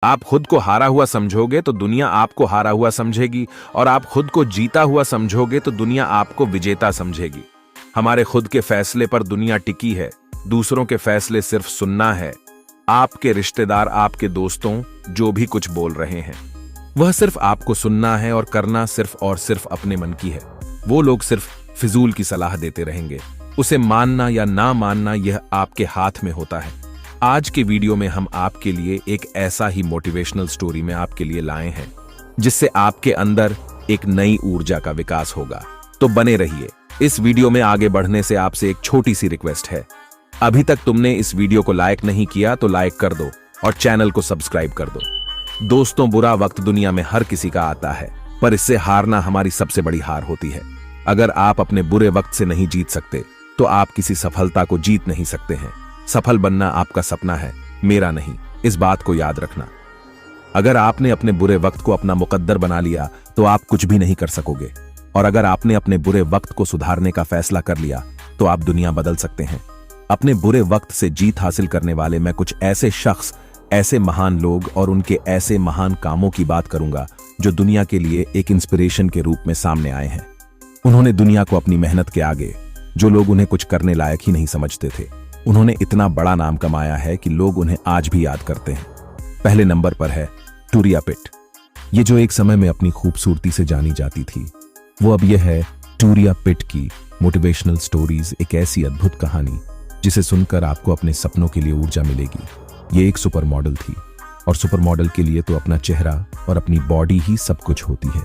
आप खुद को हारा हुआ समझोगे तो दुनिया आपको हारा हुआ समझेगी, और आप खुद को जीता हुआ समझोगे तो दुनिया आपको विजेता समझेगी। हमारे खुद के फैसले पर दुनिया टिकी है, दूसरों के फैसले सिर्फ सुनना है। आपके रिश्तेदार, आपके दोस्तों जो भी कुछ बोल रहे हैं वह सिर्फ आपको सुनना है, और करना सिर्फ और सिर्फ अपने मन की है। वो लोग सिर्फ फिजूल की सलाह देते रहेंगे, उसे मानना या ना मानना यह आपके हाथ में होता है। आज के वीडियो में हम आपके लिए एक ऐसा ही मोटिवेशनल स्टोरी में आपके लिए लाए हैं जिससे आपके अंदर एक नई ऊर्जा का विकास होगा। तो बने रहिए। इस वीडियो में आगे बढ़ने से आपसे एक छोटी सी रिक्वेस्ट है। अभी तक तुमने इस वीडियो को लाइक नहीं किया तो लाइक कर दो और चैनल को सब्सक्राइब कर दो। दोस्तों, बुरा वक्त दुनिया में हर किसी का आता है, पर इससे हारना हमारी सबसे बड़ी हार होती है। अगर आप अपने बुरे वक्त से नहीं जीत सकते तो आप किसी सफलता को जीत नहीं सकते हैं। सफल बनना आपका सपना है, मेरा नहीं। इस बात को याद रखना। अगर आपने अपने बुरे वक्त को अपना मुकद्दर बना लिया तो आप कुछ भी नहीं कर सकोगे, और अगर आपने अपने बुरे वक्त को सुधारने का फैसला कर लिया तो आप दुनिया बदल सकते हैं। अपने बुरे वक्त से जीत हासिल करने वाले मैं कुछ ऐसे शख्स, ऐसे महान लोग और उनके ऐसे महान कामों की बात करूंगा जो दुनिया के लिए एक इंस्पिरेशन के रूप में सामने आए हैं। उन्होंने दुनिया को अपनी मेहनत के आगे, जो लोग उन्हें कुछ करने लायक ही नहीं समझते थे, उन्होंने इतना बड़ा नाम कमाया है कि लोग उन्हें आज भी याद करते हैं। पहले नंबर पर है टूरिया पिट। ये जो एक समय में अपनी खूबसूरती से जानी जाती थी, वो अब यह है टूरिया पिट की मोटिवेशनल स्टोरीज, एक ऐसी अद्भुत कहानी जिसे सुनकर आपको अपने सपनों के लिए ऊर्जा मिलेगी। ये एक सुपर मॉडल थी, और सुपर मॉडल के लिए तो अपना चेहरा और अपनी बॉडी ही सब कुछ होती है,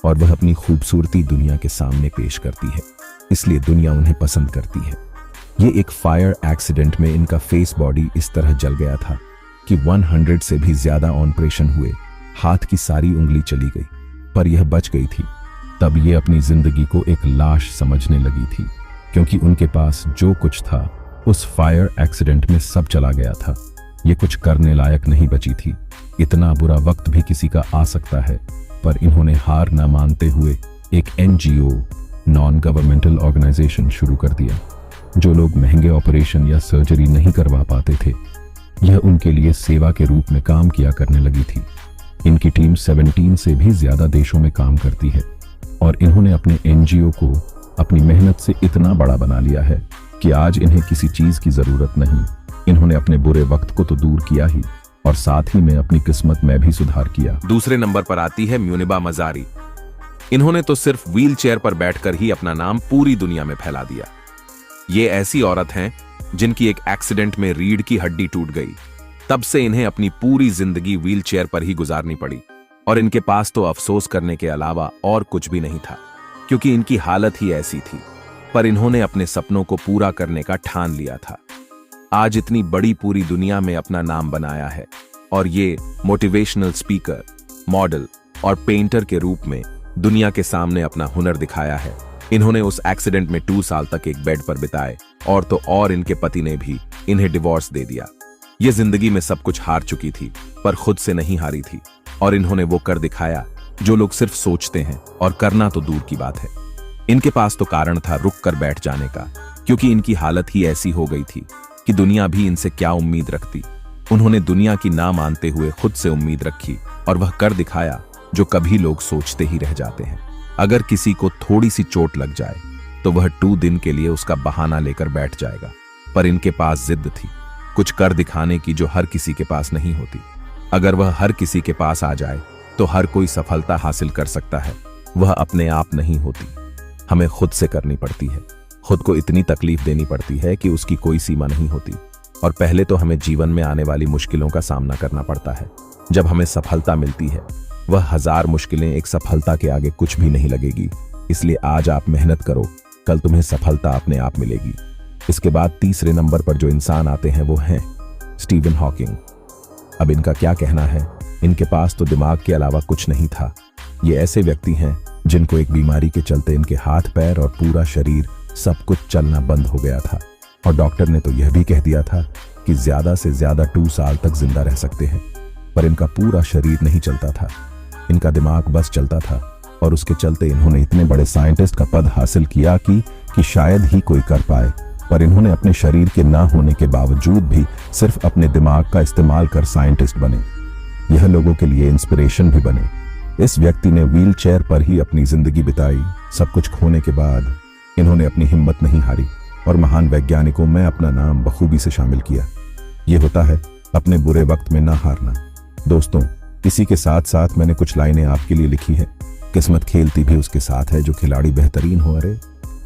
और वह अपनी खूबसूरती दुनिया के सामने पेश करती है, इसलिए दुनिया उन्हें पसंद करती है। ये एक फायर एक्सीडेंट में इनका फेस बॉडी इस तरह जल गया था कि 100 से भी ज्यादा ऑपरेशन हुए, हाथ की सारी उंगली चली गई, पर यह बच गई थी। तब ये अपनी जिंदगी को एक लाश समझने लगी थी, क्योंकि उनके पास जो कुछ था उस फायर एक्सीडेंट में सब चला गया था। ये कुछ करने लायक नहीं बची थी। इतना बुरा वक्त भी किसी का आ सकता है, पर इन्होंने हार न मानते हुए एक NGO, नॉन गवर्नमेंटल ऑर्गेनाइजेशन शुरू कर दिया। जो लोग महंगे ऑपरेशन या सर्जरी नहीं करवा पाते थे, यह उनके लिए सेवा के रूप में काम किया करने लगी थी। इनकी टीम 17 से भी ज्यादा देशों में काम करती है, और इन्होंने अपने NGO को अपनी मेहनत से इतना बड़ा बना लिया है कि आज इन्हें किसी चीज की जरूरत नहीं। इन्होंने अपने बुरे वक्त को तो दूर किया ही, और साथ ही में अपनी किस्मत में भी सुधार किया। दूसरे नंबर पर आती है म्यूनिबा मजारी। इन्होंने तो सिर्फ व्हील चेयर पर बैठकर ही अपना नाम पूरी दुनिया में फैला दिया। ये ऐसी औरत हैं जिनकी एक एक्सीडेंट में रीढ़ की हड्डी टूट गई। तब से इन्हें अपनी पूरी जिंदगी व्हील चेयर पर ही गुजारनी पड़ी, और इनके पास तो अफसोस करने के अलावा और कुछ भी नहीं था, क्योंकि इनकी हालत ही ऐसी थी। पर इन्होंने अपने सपनों को पूरा करने का ठान लिया था। आज इतनी बड़ी पूरी दुनिया में अपना नाम बनाया है, और ये मोटिवेशनल स्पीकर, मॉडल और पेंटर के रूप में दुनिया के सामने अपना हुनर दिखाया है। इन्होंने उस एक्सीडेंट में 2 साल तक एक बेड पर बिताए, और तो और इनके पति ने भी इन्हें डिवोर्स दे दिया। ये जिंदगी में सब कुछ हार चुकी थी, पर खुद से नहीं हारी थी, और इन्होंने वो कर दिखाया जो लोग सिर्फ सोचते हैं, और करना तो दूर की बात है। इनके पास तो कारण था रुक कर बैठ जाने का, क्योंकि इनकी हालत ही ऐसी हो गई थी कि दुनिया भी इनसे क्या उम्मीद रखती। उन्होंने दुनिया की ना मानते हुए खुद से उम्मीद रखी, और वह कर दिखाया जो कभी लोग सोचते ही रह जाते हैं। अगर किसी को थोड़ी सी चोट लग जाए तो वह 2 दिन के लिए उसका बहाना लेकर बैठ जाएगा, पर इनके पास जिद थी कुछ कर दिखाने की जो हर किसी के पास नहीं होती। अगर वह हर किसी के पास आ जाए तो हर कोई सफलता हासिल कर सकता है, वह अपने आप नहीं होती। हमें खुद से करनी पड़ती है, खुद को इतनी तकलीफ देनी पड़ती है कि उसकी कोई सीमा नहीं होती। और पहले तो हमें जीवन में आने वाली मुश्किलों का सामना करना पड़ता है। जब हमें सफलता मिलती है, वह 1000 मुश्किलें एक सफलता के आगे कुछ भी नहीं लगेगी। इसलिए आज आप मेहनत करो, कल तुम्हें सफलता अपने आप मिलेगी। इसके बाद तीसरे नंबर पर जो इंसान आते हैं वो हैं स्टीवन हॉकिंग। अब इनका क्या कहना है, इनके पास तो दिमाग के अलावा कुछ नहीं था। ये ऐसे व्यक्ति हैं जिनको एक बीमारी के चलते इनके हाथ पैर और पूरा शरीर सब कुछ चलना बंद हो गया था, और डॉक्टर ने तो यह भी कह दिया था कि ज्यादा से ज्यादा 2 साल तक जिंदा रह सकते हैं। पर इनका पूरा शरीर नहीं चलता था, इनका दिमाग बस चलता था, और उसके चलते इन्होंने इतने बड़े साइंटिस्ट का पद हासिल किया कि शायद ही कोई कर पाए। पर इन्होंने अपने शरीर के ना होने के बावजूद भी सिर्फ अपने दिमाग का इस्तेमाल कर साइंटिस्ट बने। यह लोगों के लिए इंस्पिरेशन भी बने। इस व्यक्ति ने व्हील चेयर पर ही अपनी जिंदगी बिताई। सब कुछ खोने के बाद इन्होंने अपनी हिम्मत नहीं हारी और महान वैज्ञानिकों में अपना नाम बखूबी से शामिल किया। ये होता है अपने बुरे वक्त में ना हारना। दोस्तों, इसी के साथ साथ मैंने कुछ लाइनें आपके लिए लिखी है। किस्मत खेलती भी उसके साथ है जो खिलाड़ी बेहतरीन हो। अरे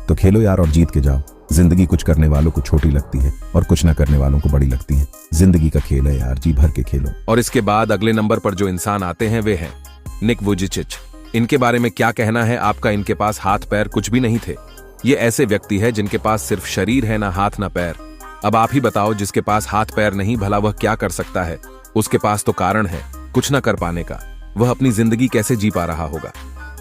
तो खेलो यार और जीत के जाओ। जिंदगी कुछ करने वालों को छोटी लगती है और कुछ ना करने वालों को बड़ी लगती है। जिंदगी का खेल है यार, जी भर के खेलो। और इसके बाद अगले नंबर पर जो इंसान आते हैं वे हैं निक वुजिचिच। इनके बारे में क्या कहना है आपका? इनके पास हाथ पैर कुछ भी नहीं थे। ये ऐसे व्यक्ति है जिनके पास सिर्फ शरीर है, ना हाथ ना पैर। अब आप ही बताओ, जिसके पास हाथ पैर नहीं, भला वह क्या कर सकता है? उसके पास तो कारण है कुछ ना कर पाने का। वह अपनी जिंदगी कैसे जी पा रहा होगा?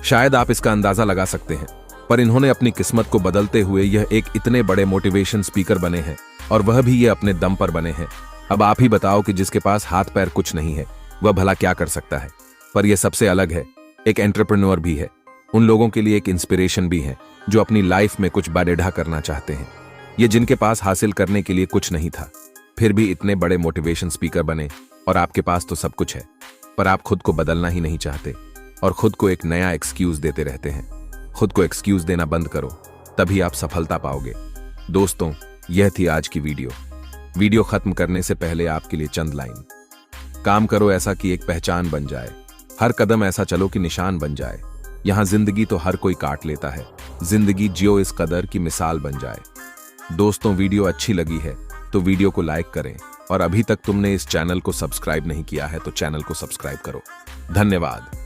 शायद आप इसका अंदाजा लगा सकते हैं। पर इन्होंने अपनी किस्मत को बदलते हुए यह एक इतने बड़े मोटिवेशन स्पीकर बने हैं, और वह भी ये अपने दम पर बने हैं। अब आप ही बताओ कि जिसके पास हाथ पैर कुछ नहीं है वह भला क्या कर सकता है? पर यह सबसे अलग है, एक एंटरप्रेन्योर भी है। उन लोगों के लिए एक इंस्पिरेशन भी है जो अपनी लाइफ में कुछ बड़ेढ़ा करना चाहते हैं। ये जिनके पास हासिल करने के लिए कुछ नहीं था, फिर भी इतने बड़े मोटिवेशन स्पीकर बने। और आपके पास तो सब कुछ है, पर आप खुद को बदलना ही नहीं चाहते और खुद को एक नया एक्सक्यूज देते रहते हैं। खुद को एक्सक्यूज देना बंद करो, तभी आप सफलता पाओगे। दोस्तों, यह थी आज की वीडियो खत्म करने से पहले आपके लिए चंद लाइन। काम करो ऐसा कि एक पहचान बन जाए। हर कदम ऐसा चलो कि निशान बन जाए। यहां जिंदगी तो हर कोई काट लेता है, जिंदगी जियो इस कदर की मिसाल बन जाए। दोस्तों, वीडियो अच्छी लगी है तो वीडियो को लाइक करें, और अभी तक तुमने इस चैनल को सब्सक्राइब नहीं किया है तो चैनल को सब्सक्राइब करो। धन्यवाद।